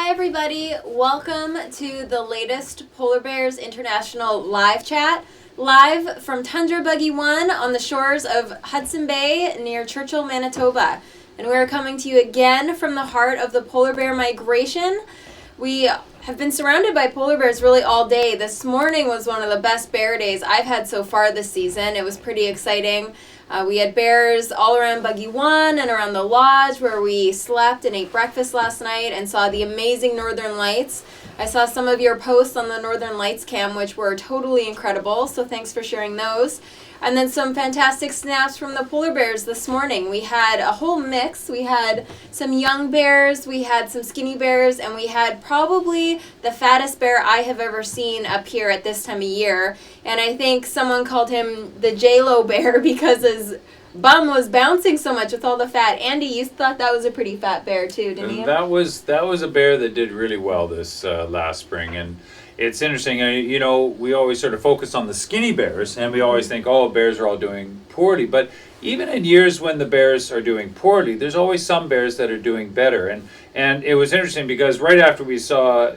Hi everybody, welcome to the latest Polar Bears International live chat, live from Tundra Buggy 1 on the shores of Hudson Bay near Churchill, Manitoba. And we are coming to you again from the heart of the polar bear migration. We have been surrounded by polar bears really all day. This morning was one of the best bear days I've had so far this season. It was pretty exciting. We had bears all around Buggy 1 and around the lodge where we slept and ate breakfast last night and saw the amazing northern lights. I saw some of your posts on the Northern Lights cam, which were totally incredible, so thanks for sharing those. And then some fantastic snaps from the polar bears this morning. We had a whole mix. We had some young bears, we had some skinny bears, and we had probably the fattest bear I have ever seen up here at this time of year. And I think someone called him the J-Lo bear because his bum was bouncing so much with all the fat. Andy, you thought that was a pretty fat bear too, didn't you? That was a bear that did really well this last spring. And it's interesting, we always sort of focus on the skinny bears, and we always think, oh, bears are all doing poorly. But even in years when the bears are doing poorly, there's always some bears that are doing better. And it was interesting because right after we saw,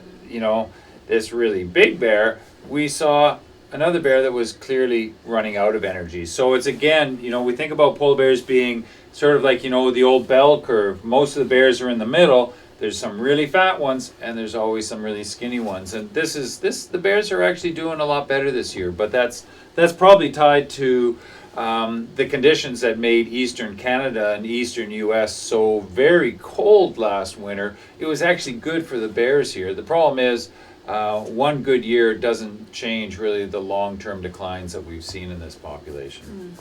this really big bear, we saw another bear that was clearly running out of energy. So it's again, we think about polar bears being sort of like, the old bell curve. Most of the bears are in the middle. There's some really fat ones, and there's always some really skinny ones. And the bears are actually doing a lot better this year. But that's probably tied to the conditions that made eastern Canada and eastern U.S. so very cold last winter. It was actually good for the bears here. The problem is one good year doesn't change really the long-term declines that we've seen in this population.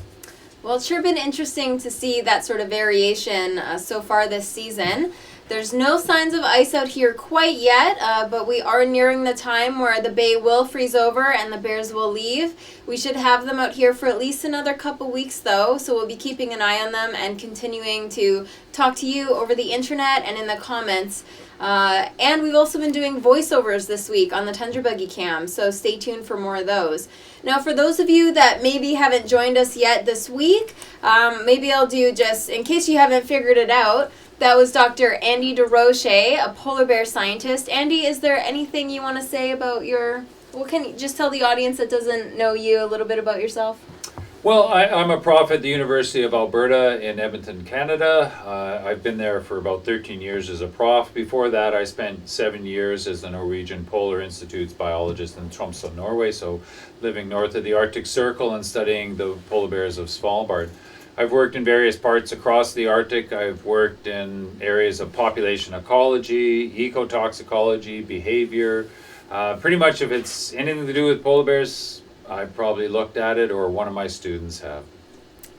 Well, it's sure been interesting to see that sort of variation so far this season. There's no signs of ice out here quite yet, but we are nearing the time where the bay will freeze over and the bears will leave. We should have them out here for at least another couple weeks though, so we'll be keeping an eye on them and continuing to talk to you over the internet and in the comments. And we've also been doing voiceovers this week on the Tundra Buggy cam, so stay tuned for more of those. Now, for those of you that maybe haven't joined us yet this week, maybe I'll do just, in case you haven't figured it out, that was Dr. Andy DeRoche, a polar bear scientist. Andy, is there anything you want to say about can you just tell the audience that doesn't know you a little bit about yourself? Well, I'm a prof at the University of Alberta in Edmonton, Canada. I've been there for about 13 years as a prof. Before that, I spent 7 years as the Norwegian Polar Institute's biologist in Tromsø, Norway, so living north of the Arctic Circle and studying the polar bears of Svalbard. I've worked in various parts across the Arctic. I've worked in areas of population ecology, ecotoxicology, behavior. Pretty much if it's anything to do with polar bears, I've probably looked at it or one of my students have.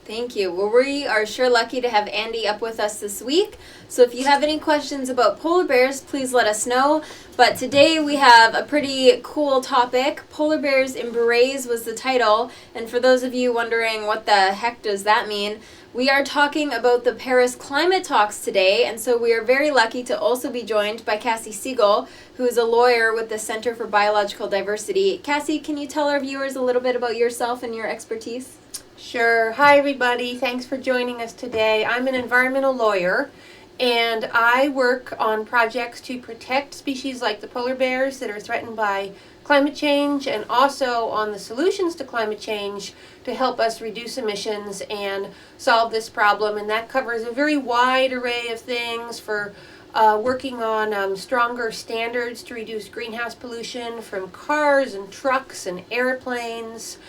Thank you. Well, we are sure lucky to have Andy up with us this week. So if you have any questions about polar bears, please let us know. But today we have a pretty cool topic. Polar Bears in Berets was the title. And for those of you wondering what the heck does that mean, we are talking about the Paris climate talks today. And so we are very lucky to also be joined by Kassie Siegel, who is a lawyer with the Center for Biological Diversity. Kassie, can you tell our viewers a little bit about yourself and your expertise? Sure. Hi, everybody. Thanks for joining us today. I'm an environmental lawyer, and I work on projects to protect species like the polar bears that are threatened by climate change, and also on the solutions to climate change to help us reduce emissions and solve this problem. And that covers a very wide array of things for working on stronger standards to reduce greenhouse pollution from cars and trucks and airplanes,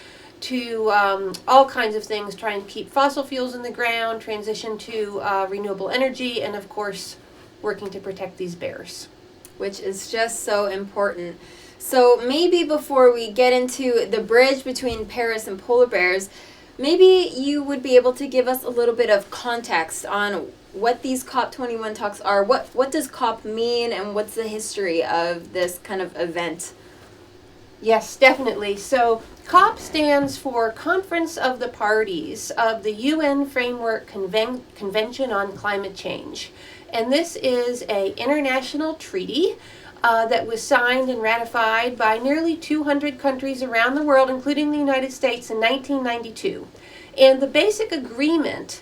to all kinds of things, trying to keep fossil fuels in the ground, transition to renewable energy, and of course, working to protect these bears. Which is just so important. So maybe before we get into the bridge between Paris and polar bears, maybe you would be able to give us a little bit of context on what these COP21 talks are. What does COP mean, and what's the history of this kind of event? Yes, definitely. So COP stands for Conference of the Parties of the UN Framework Convention on Climate Change. And this is an international treaty that was signed and ratified by nearly 200 countries around the world, including the United States, in 1992. And the basic agreement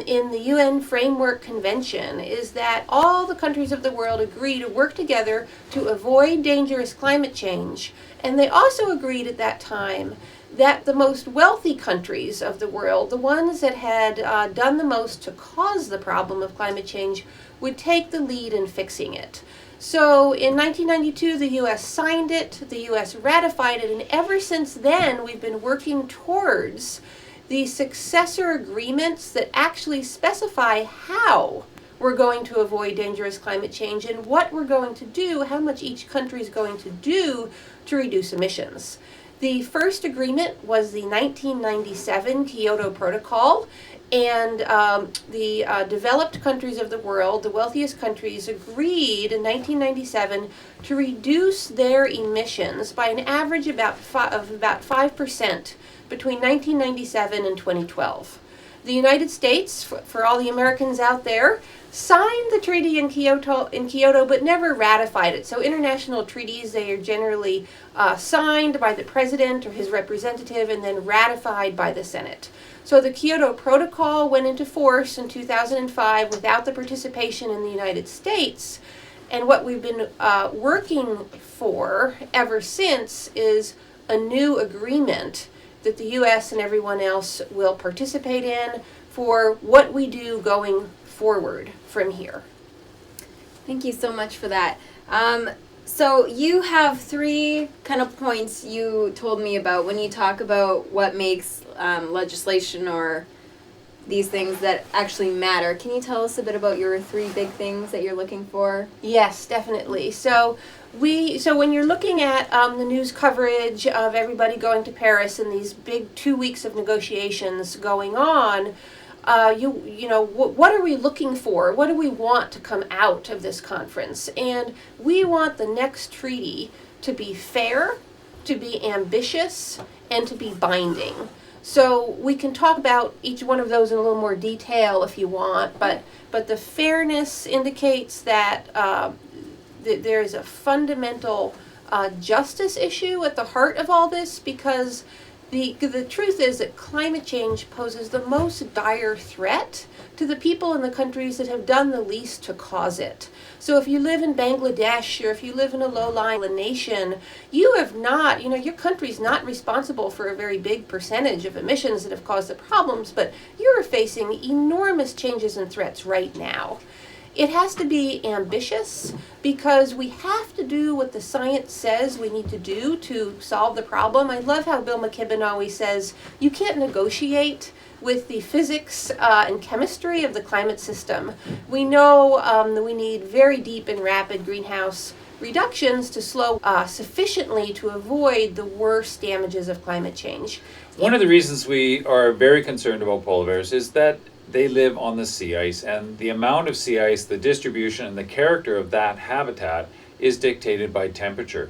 in the UN Framework Convention is that all the countries of the world agree to work together to avoid dangerous climate change. And they also agreed at that time that the most wealthy countries of the world, the ones that had done the most to cause the problem of climate change, would take the lead in fixing it. So in 1992, the U.S. signed it, the U.S. ratified it, and ever since then we've been working towards the successor agreements that actually specify how we're going to avoid dangerous climate change and what we're going to do, how much each country is going to do to reduce emissions. The first agreement was the 1997 Kyoto Protocol, and the developed countries of the world, the wealthiest countries, agreed in 1997 to reduce their emissions by an average of about 5% between 1997 and 2012. The United States, for all the Americans out there, signed the treaty in Kyoto, but never ratified it. So international treaties, they are generally signed by the president or his representative and then ratified by the Senate. So the Kyoto Protocol went into force in 2005 without the participation in the United States. And what we've been working for ever since is a new agreement that the U.S. and everyone else will participate in for what we do going forward from here. Thank you so much for that. So you have 3 kind of points you told me about when you talk about what makes legislation or these things that actually matter. Can you tell us a bit about your 3 big things that you're looking for? Yes, definitely. So when you're looking at the news coverage of everybody going to Paris and these big 2 weeks of negotiations going on, what are we looking for? What do we want to come out of this conference? And we want the next treaty to be fair, to be ambitious, and to be binding. So we can talk about each one of those in a little more detail if you want, but the fairness indicates that there is a fundamental justice issue at the heart of all this, because the truth is that climate change poses the most dire threat to the people in the countries that have done the least to cause it. So if you live in Bangladesh or if you live in a low-lying nation, you have not, your country's not responsible for a very big percentage of emissions that have caused the problems, but you're facing enormous changes and threats right now. It has to be ambitious because we have to do what the science says we need to do to solve the problem. I love how Bill McKibben always says, you can't negotiate with the physics and chemistry of the climate system. We know that we need very deep and rapid greenhouse reductions to slow sufficiently to avoid the worst damages of climate change. One of the reasons we are very concerned about polar bears is that they live on the sea ice, and the amount of sea ice, the distribution, and the character of that habitat is dictated by temperature.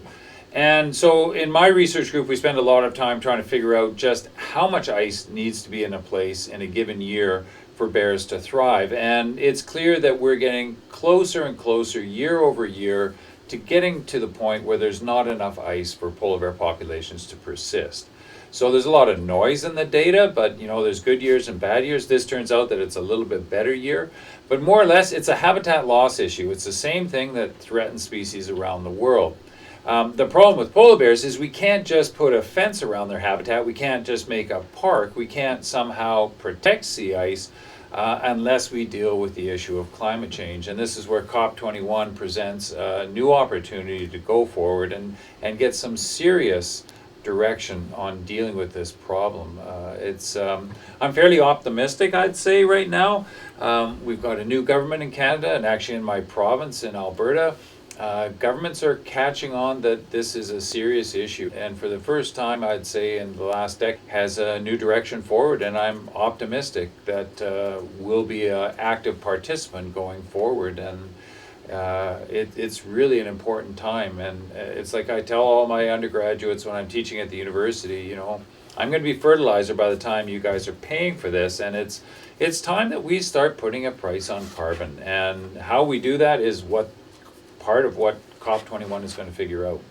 And so in my research group, we spend a lot of time trying to figure out just how much ice needs to be in a place in a given year for bears to thrive. And it's clear that we're getting closer and closer year over year to getting to the point where there's not enough ice for polar bear populations to persist. So there's a lot of noise in the data, but there's good years and bad years. This turns out that it's a little bit better year, but more or less it's a habitat loss issue. It's the same thing that threatens species around the world. The problem with polar bears is we can't just put a fence around their habitat. We can't just make a park. We can't somehow protect sea ice unless we deal with the issue of climate change. And this is where COP21 presents a new opportunity to go forward and get some serious direction on dealing with this problem. I'm fairly optimistic, I'd say, right now. We've got a new government in Canada, and actually in my province in Alberta, governments are catching on that this is a serious issue, and for the first time, I'd say, in the last decade, has a new direction forward, and I'm optimistic that we'll be an active participant going forward. And it's really an important time, and it's like I tell all my undergraduates when I'm teaching at the university, I'm going to be fertilizer by the time you guys are paying for this, and it's time that we start putting a price on carbon, and how we do that is part of what COP21 is going to figure out.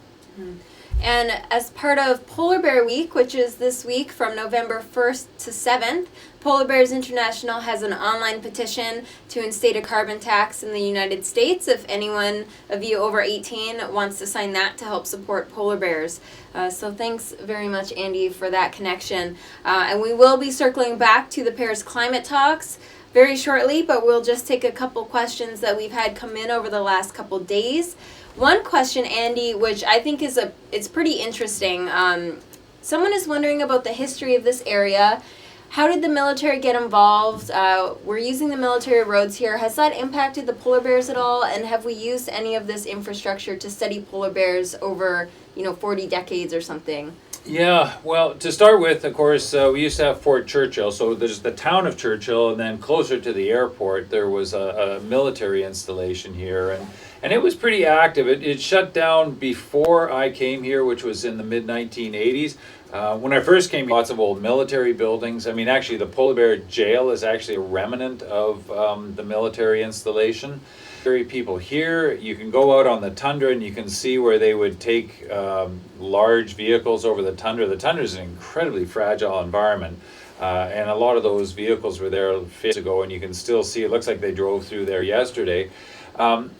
And as part of Polar Bear Week, which is this week from November 1st to 7th, Polar Bears International has an online petition to instate a carbon tax in the United States. If anyone of you over 18 wants to sign that to help support polar bears. So thanks very much, Andy, for that connection. And we will be circling back to the Paris climate talks very shortly, but we'll just take a couple questions that we've had come in over the last couple days. One question, Andy, which I think it's pretty interesting. Someone is wondering about the history of this area. How did the military get involved? We're using the military roads here. Has that impacted the polar bears at all? And have we used any of this infrastructure to study polar bears over, 40 decades or something? Yeah, well, to start with, of course, we used to have Fort Churchill. So there's the town of Churchill, and then closer to the airport, there was a military installation here. And it was pretty active. It shut down before I came here, which was in the mid-1980s. When I first came, lots of old military buildings. I mean, actually, the Polar Bear Jail is actually a remnant of the military installation. People here, you can go out on the tundra and you can see where they would take large vehicles over the tundra. The tundra is an incredibly fragile environment. And a lot of those vehicles were there years ago, and you can still see, it looks like they drove through there yesterday.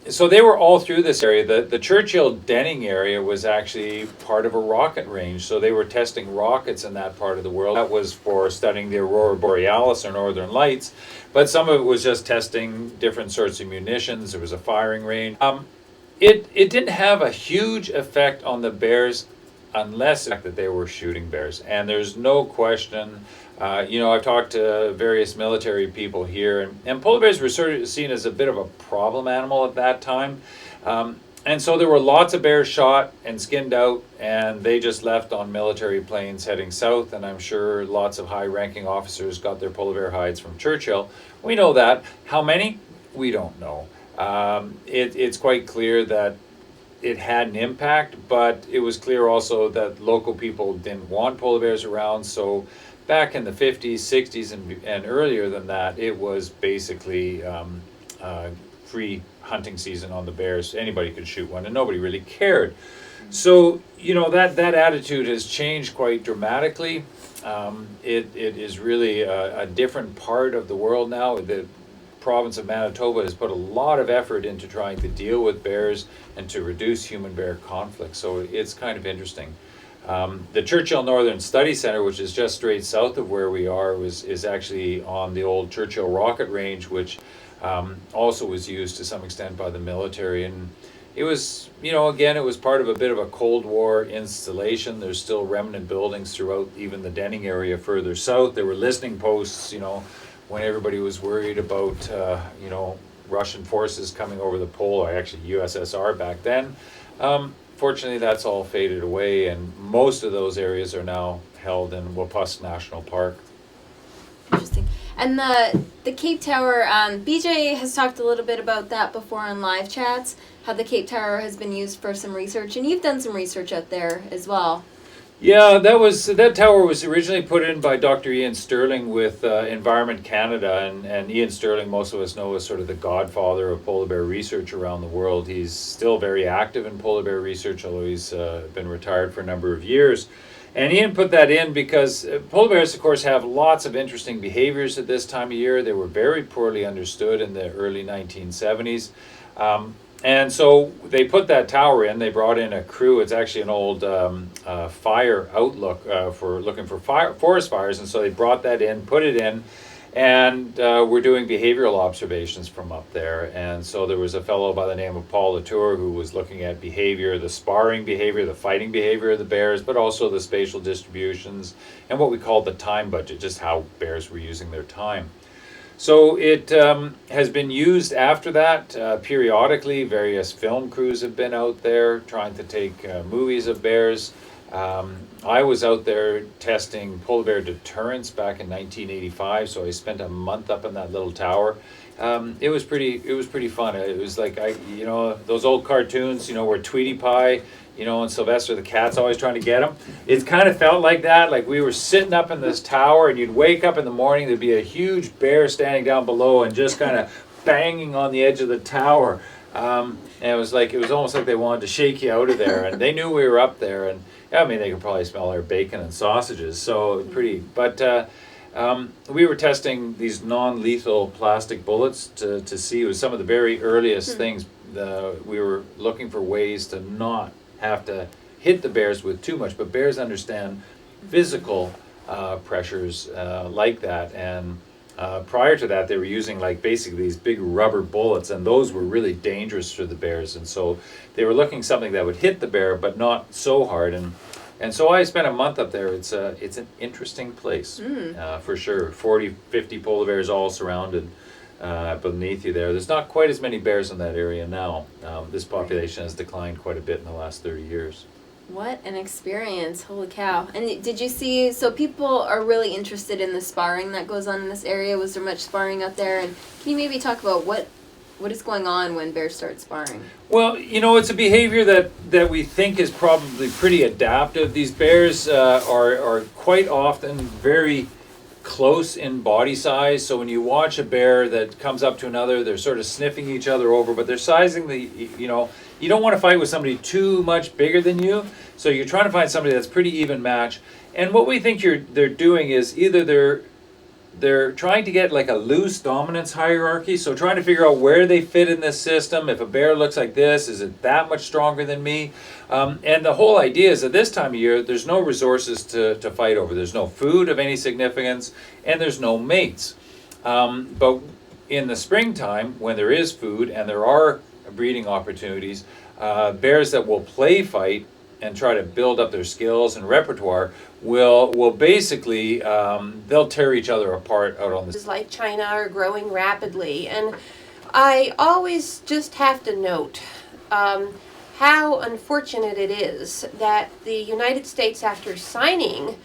So they were all through this area. The Churchill Denning area was actually part of a rocket range. So they were testing rockets in that part of the world. That was for studying the Aurora Borealis or Northern Lights. But some of it was just testing different sorts of munitions. There was a firing range. It didn't have a huge effect on the bears unless the fact that they were shooting bears. And there's no question. I've talked to various military people here, and polar bears were sort of seen as a bit of a problem animal at that time. And so there were lots of bears shot and skinned out, and they just left on military planes heading south, and I'm sure lots of high-ranking officers got their polar bear hides from Churchill. We know that. How many? We don't know. It's quite clear that it had an impact, but it was clear also that local people didn't want polar bears around, so back in the 50s, 60s, and earlier than that, it was basically free hunting season on the bears. Anybody could shoot one, and nobody really cared. So, that attitude has changed quite dramatically. It is really a different part of the world now. The province of Manitoba has put a lot of effort into trying to deal with bears and to reduce human-bear conflict. So it's kind of interesting. The Churchill Northern Study Center, which is just straight south of where we are, is actually on the old Churchill rocket range, which also was used to some extent by the military. And it was, again, it was part of a bit of a Cold War installation. There's still remnant buildings throughout even the Denning area further south. There were listening posts, when everybody was worried about, Russian forces coming over the pole, or actually USSR back then. Fortunately, that's all faded away, and most of those areas are now held in Wapusk National Park. Interesting. And the Cape Tower, BJ has talked a little bit about that before on live chats, how the Cape Tower has been used for some research, and you've done some research out there as well. Yeah, that tower was originally put in by Dr. Ian Sterling with Environment Canada, and Ian Sterling, most of us know, is sort of the godfather of polar bear research around the world. He's still very active in polar bear research, although he's been retired for a number of years. And Ian put that in because polar bears, of course, have lots of interesting behaviors at this time of year. They were very poorly understood in the early 1970s. And so they put that tower in. They brought in a crew. It's actually an old fire outlook for looking for forest fires. And so they brought that in, put it in, and we're doing behavioral observations from up there. And so there was a fellow by the name of Paul Latour who was looking at behavior, the sparring behavior, the fighting behavior of the bears, but also the spatial distributions and what we call the time budget, just how bears were using their time. So it has been used after that periodically. Various film crews have been out there trying to take movies of bears. I was out there testing polar bear deterrence back in 1985, so I spent a month up in that little tower. It was pretty fun. It was like those old cartoons, where Tweety Pie, and Sylvester the cat's always trying to get him. It kind of felt like that. Like we were sitting up in this tower, and you'd wake up in the morning, there'd be a huge bear standing down below and just kind of banging on the edge of the tower. And it was almost like they wanted to shake you out of there, and they knew we were up there, and I mean, they could probably smell our bacon and sausages, so pretty. But we were testing these non-lethal plastic bullets to see. It was some of the very earliest things. We were looking for ways to not have to hit the bears with too much, but bears understand physical pressures like that. And prior to that, they were using like basically these big rubber bullets, and those were really dangerous for the bears. And so they were looking something that would hit the bear, but not so hard. And so I spent a month up there. It's an interesting place for sure. 40, 50 polar bears all surrounded beneath you there. There's not quite as many bears in that area now. This population has declined quite a bit in the last 30 years. What an experience. Holy cow. And did you see, so people are really interested in the sparring that goes on in this area. Was there much sparring out there? And can you maybe talk about what is going on when bears start sparring? Well, it's a behavior that we think is probably pretty adaptive. These bears are quite often very close in body size. So when you watch a bear that comes up to another, they're sort of sniffing each other over, but they're sizing you don't want to fight with somebody too much bigger than you. So you're trying to find somebody that's pretty even match. And what we think they're doing is either they're trying to get like a loose dominance hierarchy, so trying to figure out where they fit in this system. If a bear looks like this, is it that much stronger than me? And the whole idea is that this time of year, there's no resources to fight over. There's no food of any significance, and there's no mates. But in the springtime, when there is food and there are breeding opportunities, bears that will play fight and try to build up their skills and repertoire will basically they'll tear each other apart out on this. Like China are growing rapidly, and I always just have to note how unfortunate it is that the United States, after signing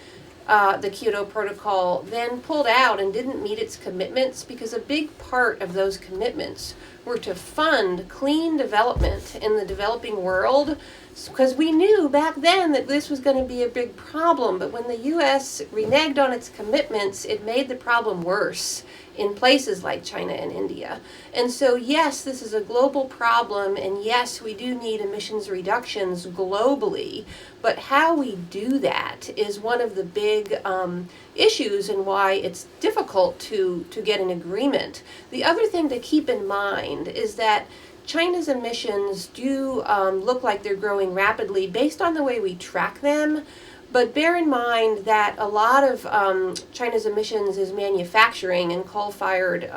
the Kyoto Protocol, then pulled out and didn't meet its commitments, because a big part of those commitments were to fund clean development in the developing world, because we knew back then that this was going to be a big problem. But when the U.S. reneged on its commitments, it made the problem worse in places like China and India. And so yes, this is a global problem, and yes, we do need emissions reductions globally, but how we do that is one of the big issues, and why it's difficult to get an agreement. The other thing to keep in mind is that China's emissions do look like they're growing rapidly based on the way we track them. But bear in mind that a lot of China's emissions is manufacturing and coal-fired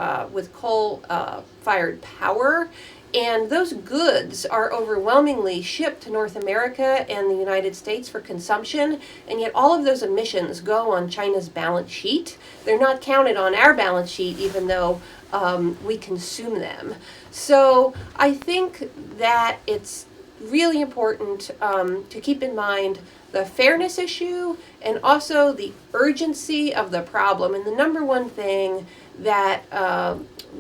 power, and those goods are overwhelmingly shipped to North America and the United States for consumption, and yet all of those emissions go on China's balance sheet. They're not counted on our balance sheet, even though we consume them. So I think that it's really important to keep in mind the fairness issue and also the urgency of the problem. And the number one thing that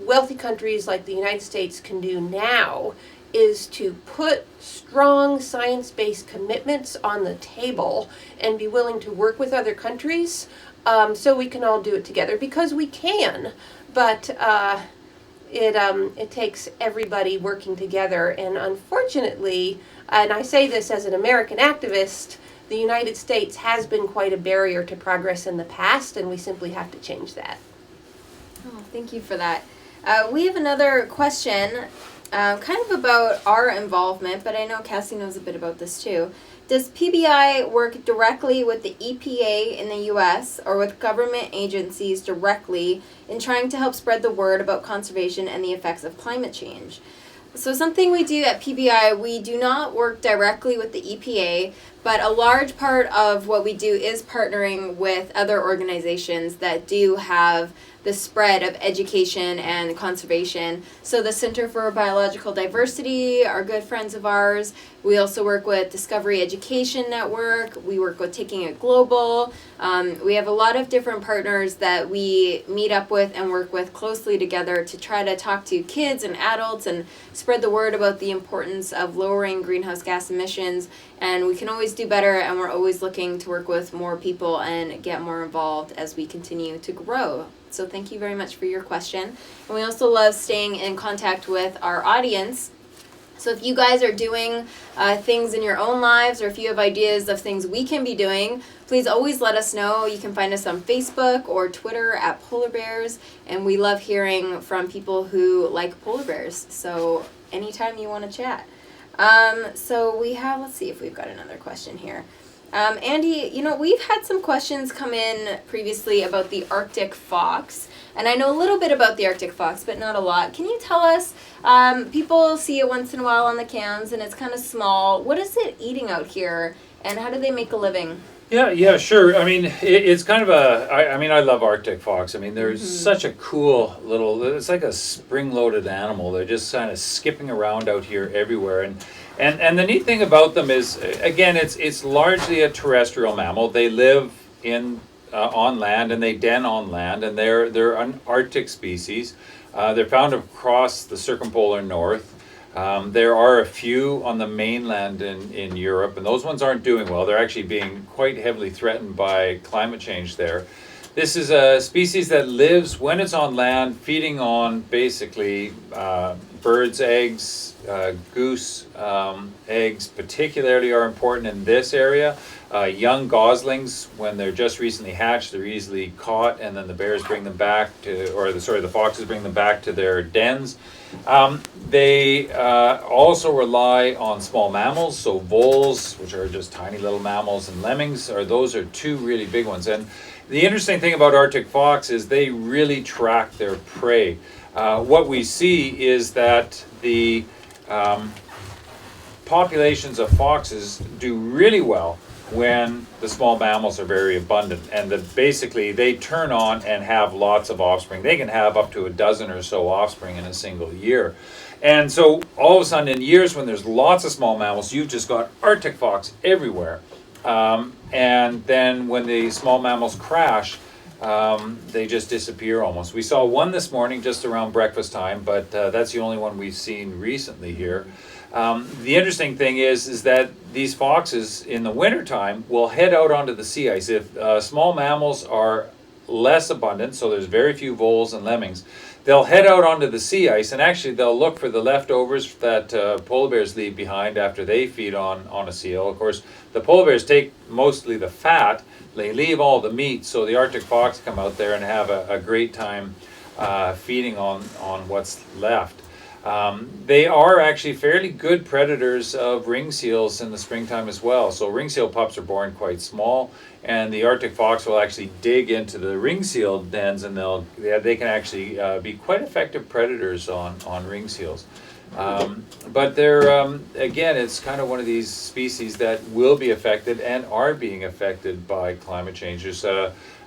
wealthy countries like the United States can do now is to put strong science-based commitments on the table and be willing to work with other countries so we can all do it together, because we can. But it takes everybody working together, and unfortunately, and I say this as an American activist, the United States has been quite a barrier to progress in the past, and we simply have to change that. Oh, thank you for that. We have another question, kind of about our involvement, but I know Kassie knows a bit about this too. Does PBI work directly with the EPA in the U.S. or with government agencies directly in trying to help spread the word about conservation and the effects of climate change? So something we do at PBI, we do not work directly with the EPA, but a large part of what we do is partnering with other organizations that do have the spread of education and conservation. So the Center for Biological Diversity are good friends of ours. We also work with Discovery Education Network. We work with Taking It Global. We have a lot of different partners that we meet up with and work with closely together to try to talk to kids and adults and spread the word about the importance of lowering greenhouse gas emissions. And we can always do better, and we're always looking to work with more people and get more involved as we continue to grow. So thank you very much for your question. And we also love staying in contact with our audience. So if you guys are doing things in your own lives, or if you have ideas of things we can be doing, please always let us know. You can find us on Facebook or Twitter at Polar Bears, and we love hearing from people who like polar bears. So anytime you want to chat. So we have, let's see if we've got another question here. Andy, we've had some questions come in previously about the Arctic fox. And I know a little bit about the Arctic fox, but not a lot. Can you tell us, people see it once in a while on the cams and it's kind of small. What is it eating out here and how do they make a living? Yeah, sure. I mean, it's kind of I love Arctic fox. I mean, they're such a cool it's like a spring-loaded animal. They're just kind of skipping around out here everywhere. And the neat thing about them is, again, it's largely a terrestrial mammal. They live on land and they den on land, and they're an Arctic species. They're found across the circumpolar north. There are a few on the mainland in Europe, and those ones aren't doing well. They're actually being quite heavily threatened by climate change there. This is a species that lives when it's on land, feeding on basically birds' eggs, goose eggs particularly are important in this area. Young goslings, when they're just recently hatched, they're easily caught, and then the bears bring them back the foxes bring them back to their dens. They also rely on small mammals, so voles, which are just tiny little mammals, and lemmings, those are two really big ones. And the interesting thing about Arctic fox is they really track their prey. What we see is that the populations of foxes do really well when the small mammals are very abundant, and basically they turn on and have lots of offspring. They can have up to a dozen or so offspring in a single year. And so all of a sudden, in years when there's lots of small mammals, you've just got Arctic fox everywhere. And then when the small mammals crash, they just disappear almost. We saw one this morning just around breakfast time, but that's the only one we've seen recently here. The interesting thing is that these foxes in the wintertime will head out onto the sea ice. If small mammals are less abundant, so there's very few voles and lemmings, they'll head out onto the sea ice, and actually they'll look for the leftovers that polar bears leave behind after they feed on a seal. Of course, the polar bears take mostly the fat, they leave all the meat, so the Arctic fox come out there and have a great time feeding on what's left. They are actually fairly good predators of ring seals in the springtime as well. So ring seal pups are born quite small, and the Arctic fox will actually dig into the ring seal dens, and they can actually be quite effective predators on ring seals. But they're, again, it's kind of one of these species that will be affected and are being affected by climate change. There's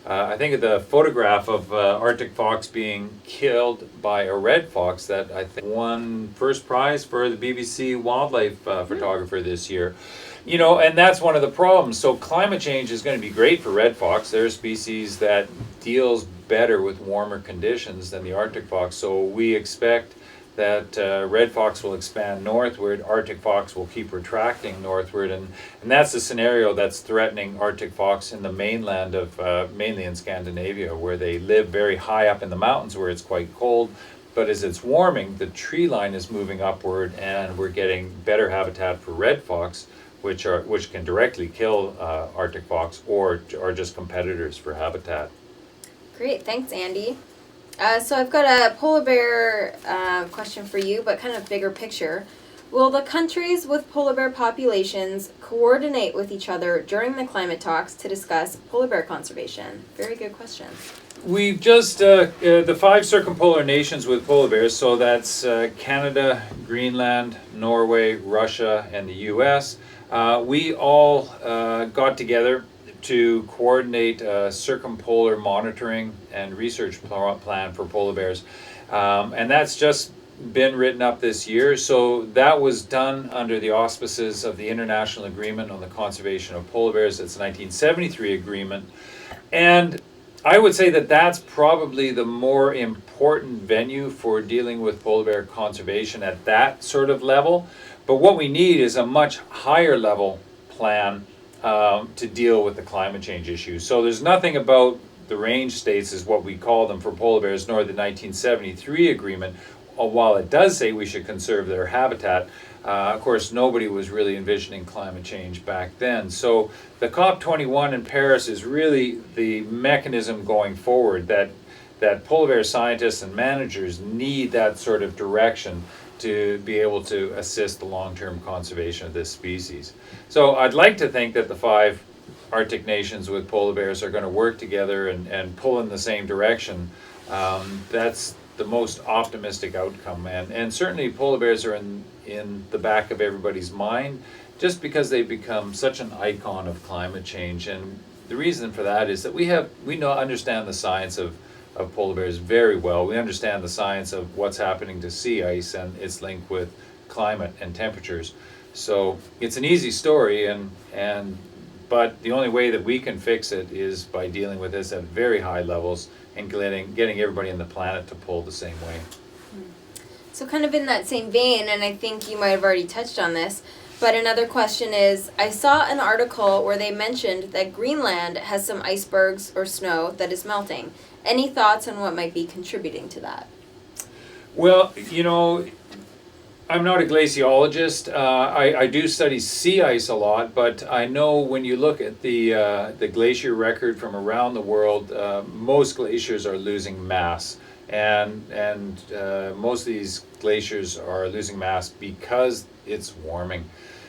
I think of the photograph of Arctic fox being killed by a red fox that I think won first prize for the BBC wildlife photographer this year. And that's one of the problems. So climate change is going to be great for red fox. They're a species that deals better with warmer conditions than the Arctic fox. So we expect that red fox will expand northward, Arctic fox will keep retracting northward, and that's the scenario that's threatening Arctic fox in the mainland of, mainly in Scandinavia, where they live very high up in the mountains where it's quite cold, but as it's warming, the tree line is moving upward, and we're getting better habitat for red fox, which can directly kill Arctic fox or are just competitors for habitat. Great, thanks Andy. So I've got a polar bear question for you, but kind of bigger picture. Will the countries with polar bear populations coordinate with each other during the climate talks to discuss polar bear conservation? Very good question. We've just, the 5 circumpolar nations with polar bears, so that's Canada, Greenland, Norway, Russia, and the US. We all got together to coordinate a circumpolar monitoring and research plan for polar bears. And that's just been written up this year. So that was done under the auspices of the International Agreement on the Conservation of Polar Bears. It's a 1973 agreement. And I would say that that's probably the more important venue for dealing with polar bear conservation at that sort of level. But what we need is a much higher level plan to deal with the climate change issue. So there's nothing about the range states, is what we call them, for polar bears, nor the 1973 agreement, while it does say we should conserve their habitat. Of course, nobody was really envisioning climate change back then. So the COP21 in Paris is really the mechanism going forward that polar bear scientists and managers need that sort of direction to be able to assist the long-term conservation of this species. So I'd like to think that the 5 Arctic nations with polar bears are going to work together and pull in the same direction. That's the most optimistic outcome, and certainly polar bears are in the back of everybody's mind just because they've become such an icon of climate change. And the reason for that is that we understand the science of polar bears very well. We understand the science of what's happening to sea ice and its link with climate and temperatures. So it's an easy story, but the only way that we can fix it is by dealing with this at very high levels and getting everybody on the planet to pull the same way. So kind of in that same vein, and I think you might have already touched on this, but another question is, I saw an article where they mentioned that Greenland has some icebergs or snow that is melting. Any thoughts on what might be contributing to that? Well, I'm not a glaciologist. I do study sea ice a lot, but I know when you look at the glacier record from around the world, most glaciers are losing mass, and most of these glaciers are losing mass because it's warming.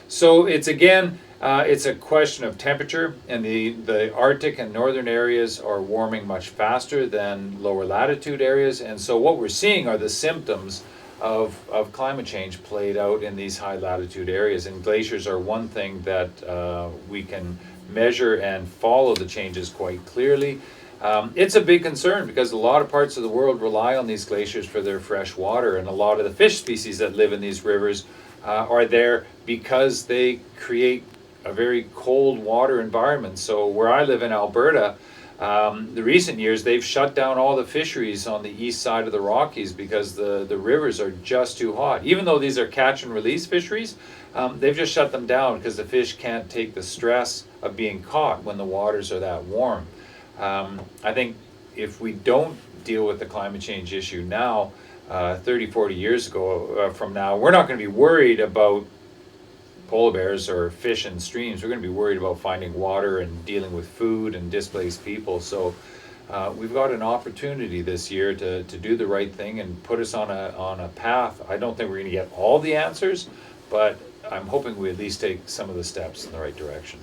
So it's a question of temperature, and the Arctic and northern areas are warming much faster than lower latitude areas, and so what we're seeing are the symptoms of climate change played out in these high latitude areas, and glaciers are one thing that we can measure and follow the changes quite clearly. It's a big concern because a lot of parts of the world rely on these glaciers for their fresh water, and a lot of the fish species that live in these rivers are there because they create a very cold water environment. So where I live in Alberta, the recent years they've shut down all the fisheries on the east side of the Rockies because the rivers are just too hot. Even though these are catch and release fisheries, they've just shut them down because the fish can't take the stress of being caught when the waters are that warm. I think if we don't deal with the climate change issue now, 30, 40 years ago from now, we're not going to be worried about polar bears or fish in streams. We're going to be worried about finding water and dealing with food and displaced people. So we've got an opportunity this year to do the right thing and put us on a path. I don't think we're going to get all the answers, but I'm hoping we at least take some of the steps in the right direction.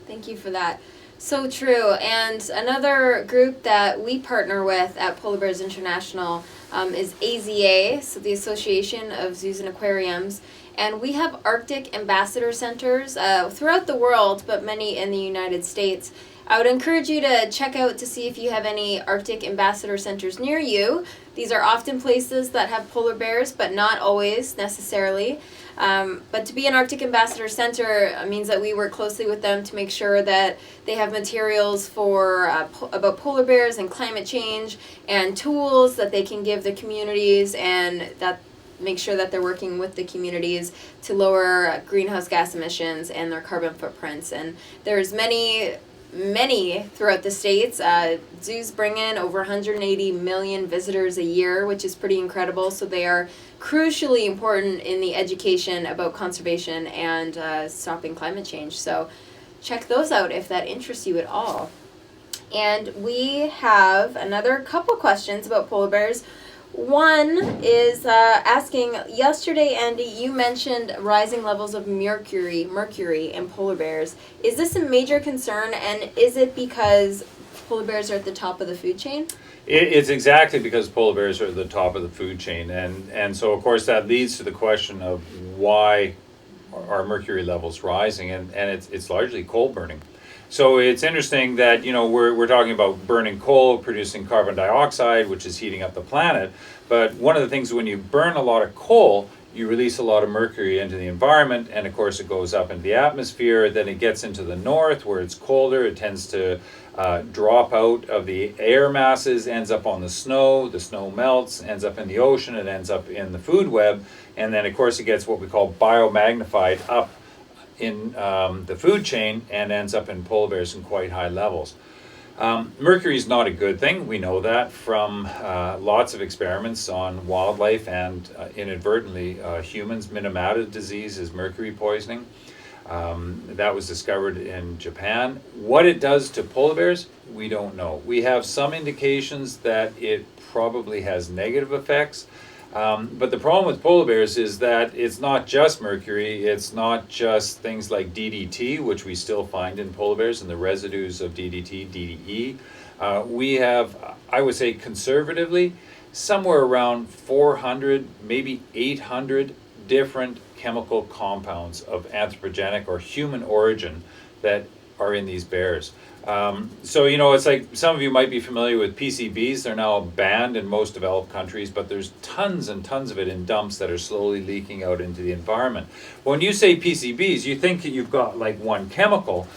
Thank you for that. So true. And another group that we partner with at Polar Bears International is AZA, so the Association of Zoos and Aquariums. And we have Arctic Ambassador Centers throughout the world, but many in the United States. I would encourage you to check out to see if you have any Arctic Ambassador Centers near you. These are often places that have polar bears, but not always necessarily. But to be an Arctic Ambassador Center means that we work closely with them to make sure that they have materials for about polar bears and climate change and tools that they can give the communities, and that make sure that they're working with the communities to lower greenhouse gas emissions and their carbon footprints. And there's many throughout the states. Zoos bring in over 180 million visitors a year, which is pretty incredible. So they are crucially important in the education about conservation and stopping climate change. So check those out if that interests you at all. And we have another couple questions about polar bears. One is asking, yesterday, Andy, you mentioned rising levels of mercury in polar bears. Is this a major concern, and is it because polar bears are at the top of the food chain? It's exactly because polar bears are at the top of the food chain, and so of course that leads to the question of why are mercury levels rising, and it's largely coal burning. So it's interesting that, we're talking about burning coal, producing carbon dioxide, which is heating up the planet. But one of the things, when you burn a lot of coal, you release a lot of mercury into the environment, and of course it goes up into the atmosphere. Then it gets into the north where it's colder. It tends to drop out of the air masses, ends up on the snow melts, ends up in the ocean, it ends up in the food web, and then of course it gets what we call biomagnified up in the food chain and ends up in polar bears in quite high levels. Mercury is not a good thing. We know that from lots of experiments on wildlife and inadvertently humans. Minamata disease is mercury poisoning. That was discovered in Japan. What it does to polar bears, we don't know. We have some indications that it probably has negative effects. But the problem with polar bears is that it's not just mercury, it's not just things like DDT, which we still find in polar bears, and the residues of DDT, DDE. We have, I would say conservatively, somewhere around 400, maybe 800 different chemical compounds of anthropogenic or human origin that are in these bears. So, it's like some of you might be familiar with PCBs. They're now banned in most developed countries, but there's tons and tons of it in dumps that are slowly leaking out into the environment. When you say PCBs, you think that you've got like one chemical.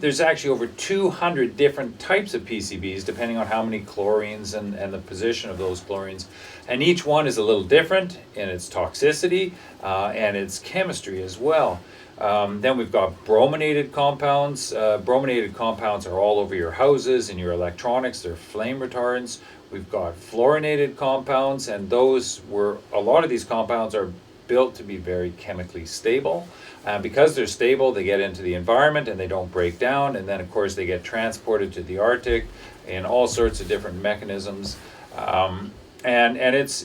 There's actually over 200 different types of PCBs, depending on how many chlorines and the position of those chlorines. And each one is a little different in its toxicity and its chemistry as well. Then we've got brominated compounds. Brominated compounds are all over your houses and your electronics. They're flame retardants. We've got fluorinated compounds, and a lot of these compounds are built to be very chemically stable. Because they're stable, they get into the environment and they don't break down, and then of course they get transported to the Arctic in all sorts of different mechanisms. And it's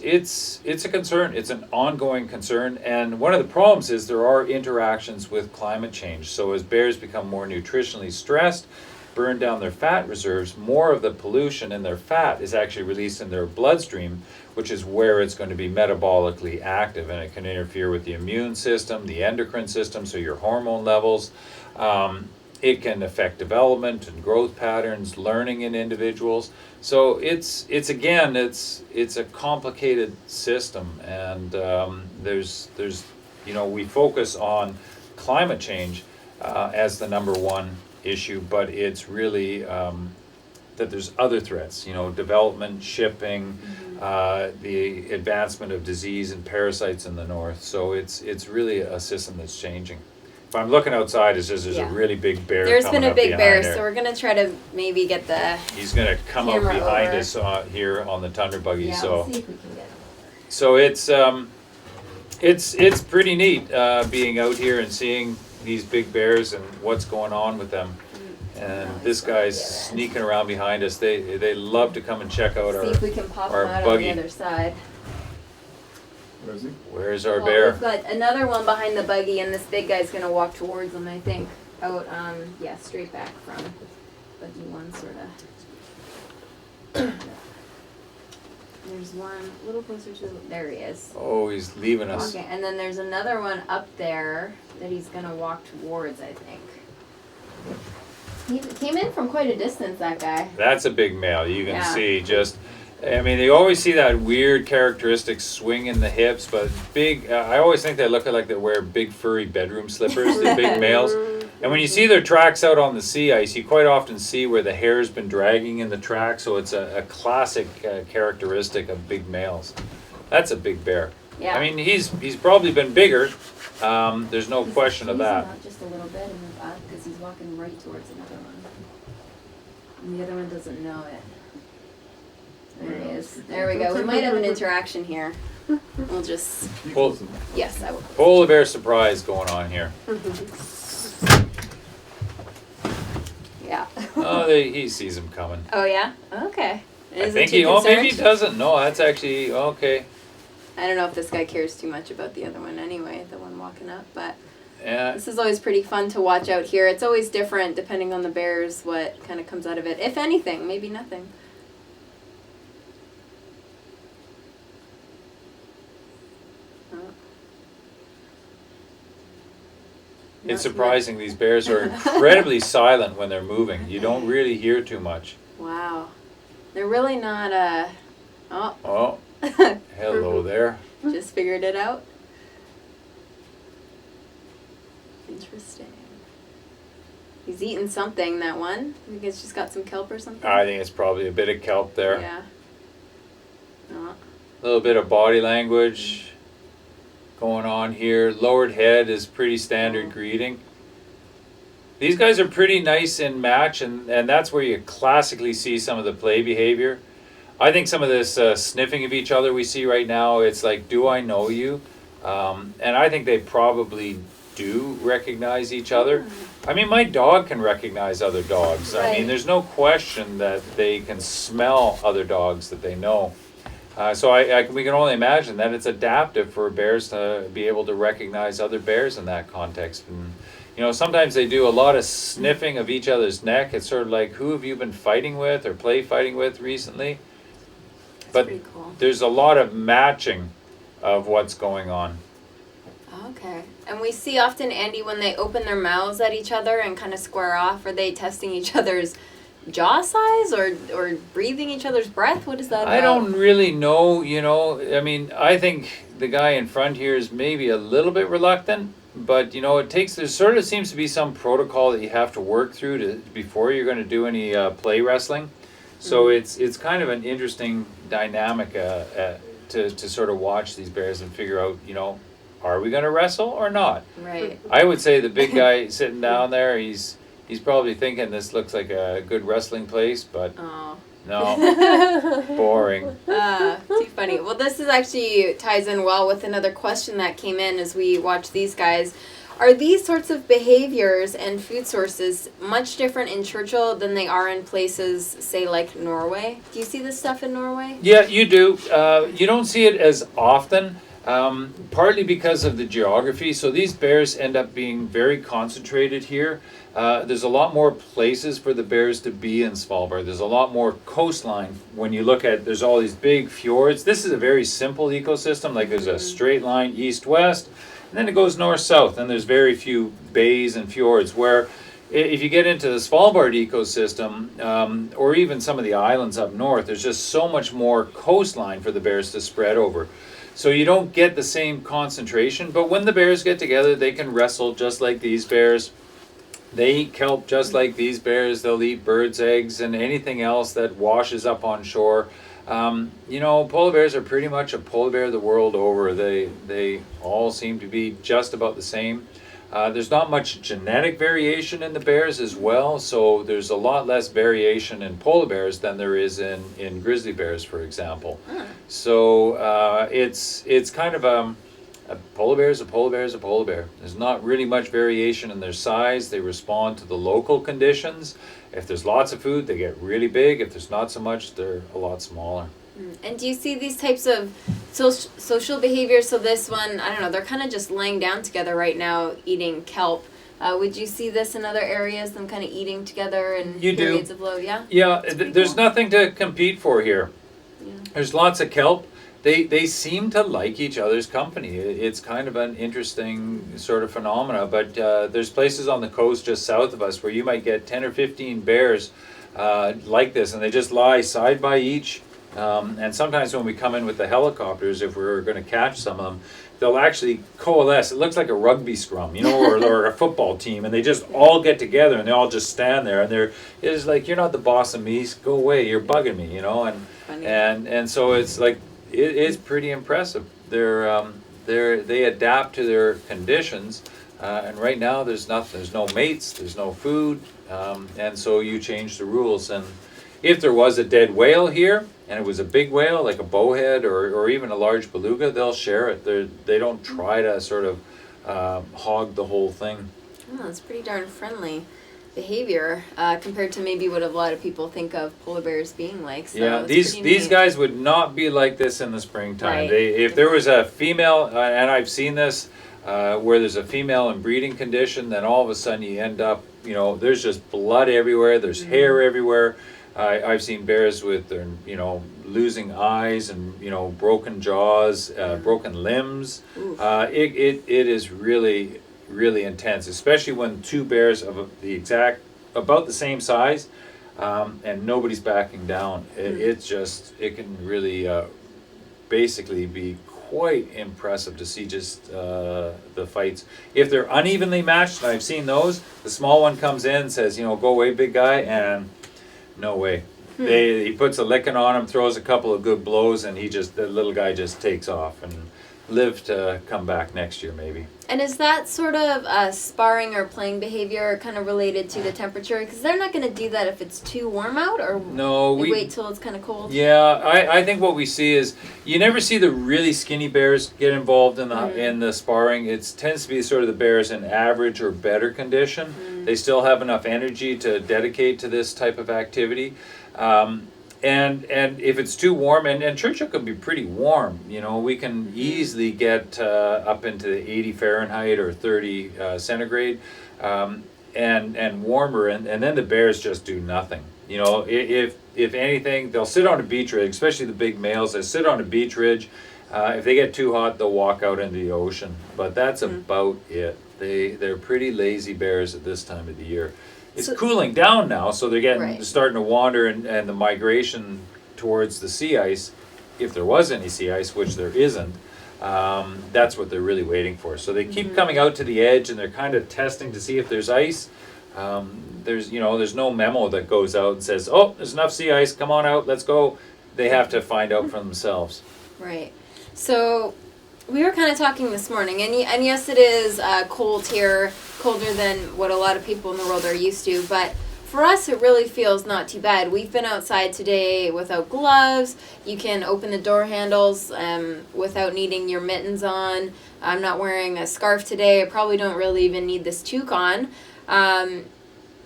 a concern. It's an ongoing concern, and one of the problems is there are interactions with climate change. So as bears become more nutritionally stressed, burn down their fat reserves, more of the pollution in their fat is actually released in their bloodstream, which is where it's going to be metabolically active, and it can interfere with the immune system, the endocrine system, so your hormone levels. It can affect development and growth patterns, learning in individuals. So it's a complicated system, and we focus on climate change as the number one issue, but it's really that there's other threats, development, shipping, the advancement of disease and parasites in the north. So it's really a system that's changing. If I'm looking outside, it's just there's a really big bear. There's been a big bear, there. so we're gonna try to maybe get the. He's gonna come up behind over. us here on the Tundra buggy. Yeah, so let's see if we can get him over. So it's pretty neat being out here and seeing these big bears and what's going on with them. And this guy's sneaking around behind us. They love to come and check out See if we can pop our him out buggy. on the other side. Where is he? Where's our Well, bear? we've got another one behind the buggy, and this big guy's gonna walk towards him, I think. Out, straight back from buggy one, sorta. There's one a little closer to there he is. Oh, he's leaving us. Okay, and then there's another one up there that he's gonna walk towards, I think. He came in from quite a distance, that guy. That's a big male. You can Yeah. see they always see that weird characteristic swing in the hips, but big, I always think they look like they wear big furry bedroom slippers, the big males. And when you see their tracks out on the sea ice, you quite often see where the hair's been dragging in the track, so it's a classic characteristic of big males. That's a big bear. Yeah. I mean, he's probably been bigger. There's no question of that. Out just a little bit and move up because he's walking right towards another one. And the other one doesn't know it. There he is. There we go. We might have an interaction here. We'll just. Yes, I will. Polar bear surprise going on here. Yeah. Oh, he sees him coming. Oh yeah. Okay. I think maybe he doesn't. No, that's actually okay. I don't know if this guy cares too much about the other one anyway, the one walking up, but Yeah. this is always pretty fun to watch out here. It's always different depending on the bears, what kind of comes out of it. If anything, maybe nothing. Oh. It's surprising. These bears are incredibly silent when they're moving. You don't really hear too much. Wow. They're really not, oh. Oh, hello there. Just figured it out. Interesting. He's eating something, that one. I think it's just got some kelp or something. I think it's probably a bit of kelp there. Yeah. Oh. A little bit of body language going on here. Lowered head is pretty standard greeting. These guys are pretty nice in match, and that's where you classically see some of the play behavior. I think some of this sniffing of each other we see right now, it's like, do I know you? And I think they probably do recognize each other. I mean, my dog can recognize other dogs. I mean, Right. there's no question that they can smell other dogs that they know. So we can only imagine that it's adaptive for bears to be able to recognize other bears in that context. And, you know, sometimes they do a lot of sniffing of each other's neck. It's sort of like, who have you been fighting with or play fighting with recently? But pretty cool. there's a lot of matching of what's going on. Okay. And we see often, Andy, when they open their mouths at each other and kind of square off, are they testing each other's jaw size or breathing each other's breath? What is that I about? don't really know, you know. I mean, I think the guy in front here is maybe a little bit reluctant, but you know, there sort of seems to be some protocol that you have to work through before you're going to do any play wrestling. So it's kind of an interesting dynamic to sort of watch these bears and figure out, you know, are we going to wrestle or not? Right. I would say the big guy sitting down there, he's probably thinking this looks like a good wrestling place, but Oh. no, boring. Too funny. Well, this is actually ties in well with another question that came in as we watch these guys. Are these sorts of behaviors and food sources much different in Churchill than they are in places, say, like Norway? Do you see this stuff in Norway? Yeah, you do. You don't see it as often, partly because of the geography. So these bears end up being very concentrated here. There's a lot more places for the bears to be in Svalbard. There's a lot more coastline. When you look at, there's all these big fjords. This is a very simple ecosystem. Like there's a straight line east-west, and then it goes north-south, and there's very few bays and fjords. Where if you get into the Svalbard ecosystem, or even some of the islands up north, there's just so much more coastline for the bears to spread over. So you don't get the same concentration, but when the bears get together, they can wrestle just like these bears. They eat kelp just like these bears. They'll eat birds' eggs and anything else that washes up on shore. You know, polar bears are pretty much a polar bear the world over. They all seem to be just about the same. There's not much genetic variation in the bears as well, so there's a lot less variation in polar bears than there is in grizzly bears, for example. So it's kind of a polar bear is a polar bear is a polar bear. There's not really much variation in their size. They respond to the local conditions. If there's lots of food, they get really big. If there's not so much, they're a lot smaller. And do you see these types of social behaviors? So this one, I don't know, they're kind of just laying down together right now, eating kelp. Would you see this in other areas, them kind of eating together in periods of low? Yeah? Yeah, there's cool. nothing to compete for here. Yeah. There's lots of kelp. They seem to like each other's company. It's kind of an interesting sort of phenomena, but there's places on the coast just south of us where you might get 10 or 15 bears like this, and they just lie side by each. And sometimes when we come in with the helicopters, if we're going to catch some of them, they'll actually coalesce. It looks like a rugby scrum, you know, or a football team, and they just all get together and they all just stand there, and it's like, you're not the boss of me, go away, you're bugging me, you know, and so it's like, it is pretty impressive. They adapt to their conditions, and right now there's no mates, there's no food, and so you change the rules. And if there was a dead whale here, and it was a big whale like a bowhead or even a large beluga, they'll share it. They don't try to sort of hog the whole thing. Oh, that's pretty darn friendly behavior compared to maybe what a lot of people think of polar bears being like. So yeah, it's these guys would not be like this in the springtime. Right. If there was a female, and I've seen this, where there's a female in breeding condition, then all of a sudden you end up, you know, there's just blood everywhere, there's hair everywhere. I've seen bears with their, you know, losing eyes and, you know, broken jaws, broken limbs. It is really, really intense, especially when two bears of about the same size, and nobody's backing down. It can really basically be quite impressive to see just the fights. If they're unevenly matched, and I've seen those, the small one comes in and says, you know, go away, big guy, and no way. He puts a licking on him, throws a couple of good blows, and the little guy just takes off and live to come back next year maybe. And is that sort of sparring or playing behavior kind of related to the temperature? Because they're not going to do that if it's too warm out, or No, they wait till it's kind of cold? Yeah, I think what we see is you never see the really skinny bears get involved in the sparring. It tends to be sort of the bears in average or better condition. They still have enough energy to dedicate to this type of activity. And if it's too warm, and Churchill can be pretty warm, we can easily get up into the 80 Fahrenheit or 30 centigrade, and warmer, and then the bears just do nothing. If anything, they'll sit on a beach ridge, especially the big males. They sit on a beach ridge. If they get too hot, they'll walk out into the ocean. But that's about it. They're pretty lazy bears at this time of the year. It's cooling down now, so they're starting to wander, and the migration towards the sea ice, if there was any sea ice, which there isn't, that's what they're really waiting for. So they keep coming out to the edge, and they're kind of testing to see if there's ice. There's no memo that goes out and says, "Oh, there's enough sea ice. Come on out, let's go." They have to find out for themselves. Right. So we were kind of talking this morning, and yes, it is cold here, colder than what a lot of people in the world are used to, but for us it really feels not too bad. We've been outside today without gloves. You can open the door handles without needing your mittens on. I'm not wearing a scarf today. I probably don't really even need this toque on.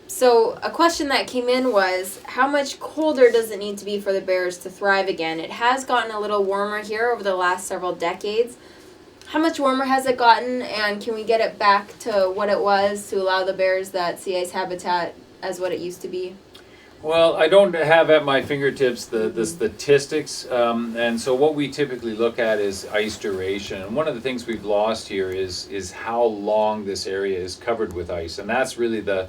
So a question that came in was, how much colder does it need to be for the bears to thrive again? It has gotten a little warmer here over the last several decades. How much warmer has it gotten, and can we get it back to what it was to allow the bears that sea ice habitat as what it used to be? Well, I don't have at my fingertips the statistics, and so what we typically look at is ice duration. And one of the things we've lost here is how long this area is covered with ice, and that's really the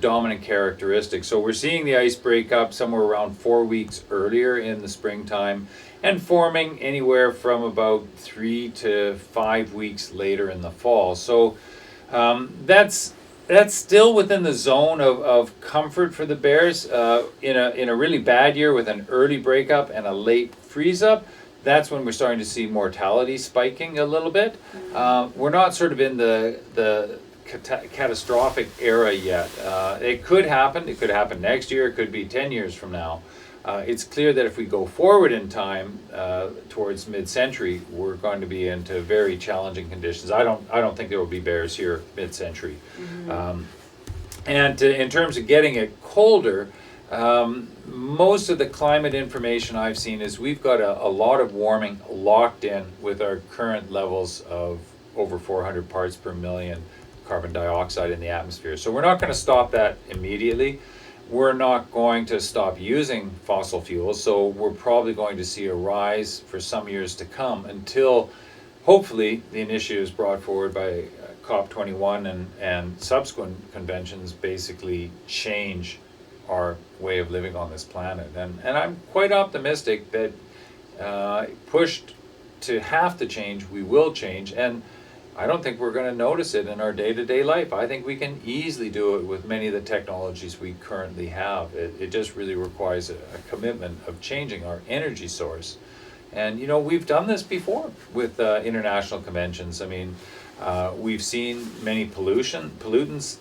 dominant characteristic. So we're seeing the ice break up somewhere around 4 weeks earlier in the springtime, and forming anywhere from about 3 to 5 weeks later in the fall. So that's still within the zone of comfort for the bears. In a really bad year with an early breakup and a late freeze up, that's when we're starting to see mortality spiking a little bit. We're not sort of in the catastrophic era yet. It could happen. It could happen next year. It could be 10 years from now. It's clear that if we go forward in time towards mid-century, we're going to be into very challenging conditions. I don't think there will be bears here mid-century. And in terms of getting it colder, most of the climate information I've seen is we've got a lot of warming locked in with our current levels of over 400 parts per million carbon dioxide in the atmosphere. So we're not going to stop that immediately. We're not going to stop using fossil fuels, so we're probably going to see a rise for some years to come until hopefully the initiatives brought forward by COP21 and subsequent conventions basically change our way of living on this planet. And I'm quite optimistic that pushed to have to change, we will change. And I don't think we're going to notice it in our day-to-day life. I think we can easily do it with many of the technologies we currently have. It just really requires a commitment of changing our energy source. And we've done this before with international conventions. I mean, we've seen many pollutants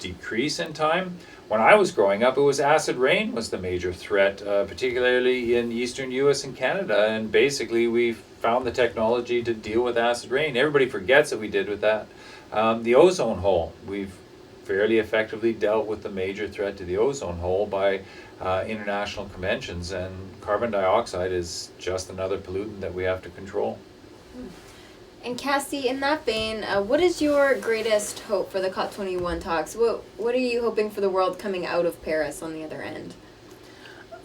decrease in time. When I was growing up, it was acid rain was the major threat, particularly in eastern US and Canada. And basically we've found the technology to deal with acid rain. Everybody forgets that we did with that. The ozone hole, we've fairly effectively dealt with the major threat to the ozone hole by international conventions, and carbon dioxide is just another pollutant that we have to control. And Kassie, in that vein, what is your greatest hope for the COP21 talks? What are you hoping for the world coming out of Paris on the other end?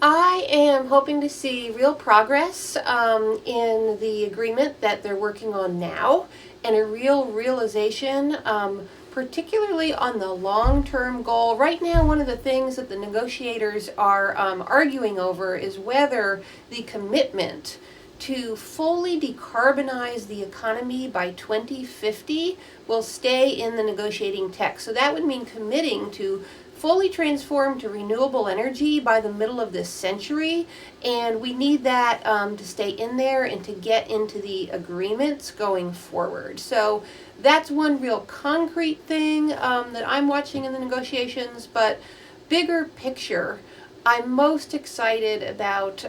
I am hoping to see real progress in the agreement that they're working on now, and a real realization, particularly on the long-term goal. Right now, one of the things that the negotiators are arguing over is whether the commitment to fully decarbonize the economy by 2050 will stay in the negotiating text. So that would mean committing to fully transform to renewable energy by the middle of this century, and we need that to stay in there and to get into the agreements going forward. So that's one real concrete thing that I'm watching in the negotiations, but bigger picture, I'm most excited about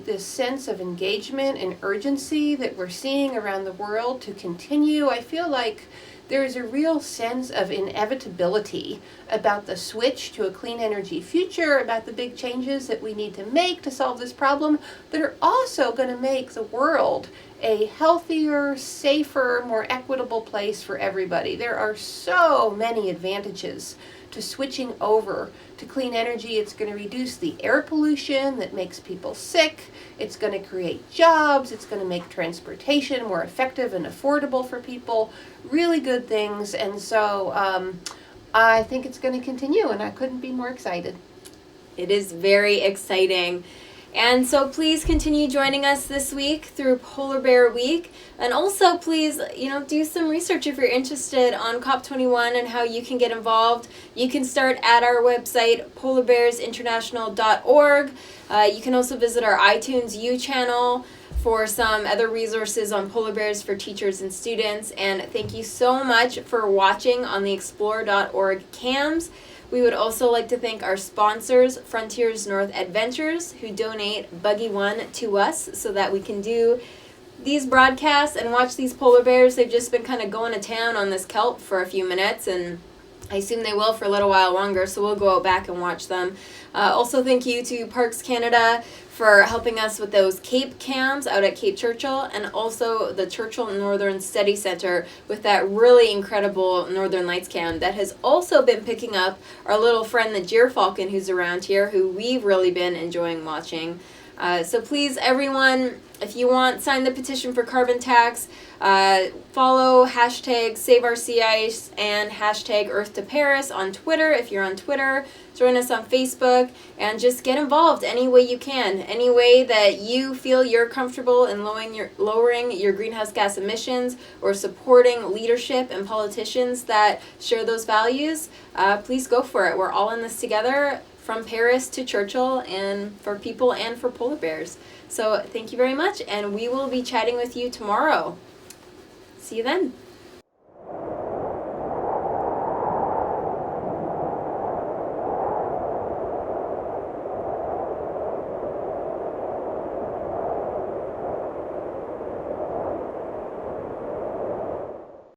this sense of engagement and urgency that we're seeing around the world to continue. I feel like there's a real sense of inevitability about the switch to a clean energy future, about the big changes that we need to make to solve this problem that are also going to make the world a healthier, safer, more equitable place for everybody. There are so many advantages to switching over to clean energy. It's going to reduce the air pollution that makes people sick. It's going to create jobs. It's going to make transportation more effective and affordable for people. Really good things. And so I think it's going to continue, and I couldn't be more excited. It is very exciting. And so please continue joining us this week through Polar Bear Week. And also please, do some research if you're interested on COP21 and how you can get involved. You can start at our website, polarbearsinternational.org. You can also visit our iTunes U channel for some other resources on polar bears for teachers and students. And thank you so much for watching on the explore.org cams. We would also like to thank our sponsors, Frontiers North Adventures, who donate Buggy One to us so that we can do these broadcasts and watch these polar bears. They've just been kind of going to town on this kelp for a few minutes, and I assume they will for a little while longer, so we'll go out back and watch them. Also, thank you to Parks Canada for helping us with those Cape cams out at Cape Churchill, and also the Churchill Northern Study Center with that really incredible Northern Lights cam that has also been picking up our little friend, the Gyrfalcon, who's around here, who we've really been enjoying watching. So please, everyone, if you want, sign the petition for carbon tax. Follow hashtag SaveOurSeaIce and hashtag Earth to Paris on Twitter if you're on Twitter. Join us on Facebook and just get involved any way you can. Any way that you feel you're comfortable in lowering your greenhouse gas emissions or supporting leadership and politicians that share those values, please go for it. We're all in this together, from Paris to Churchill, and for people and for polar bears. So thank you very much, and we will be chatting with you tomorrow. See you then.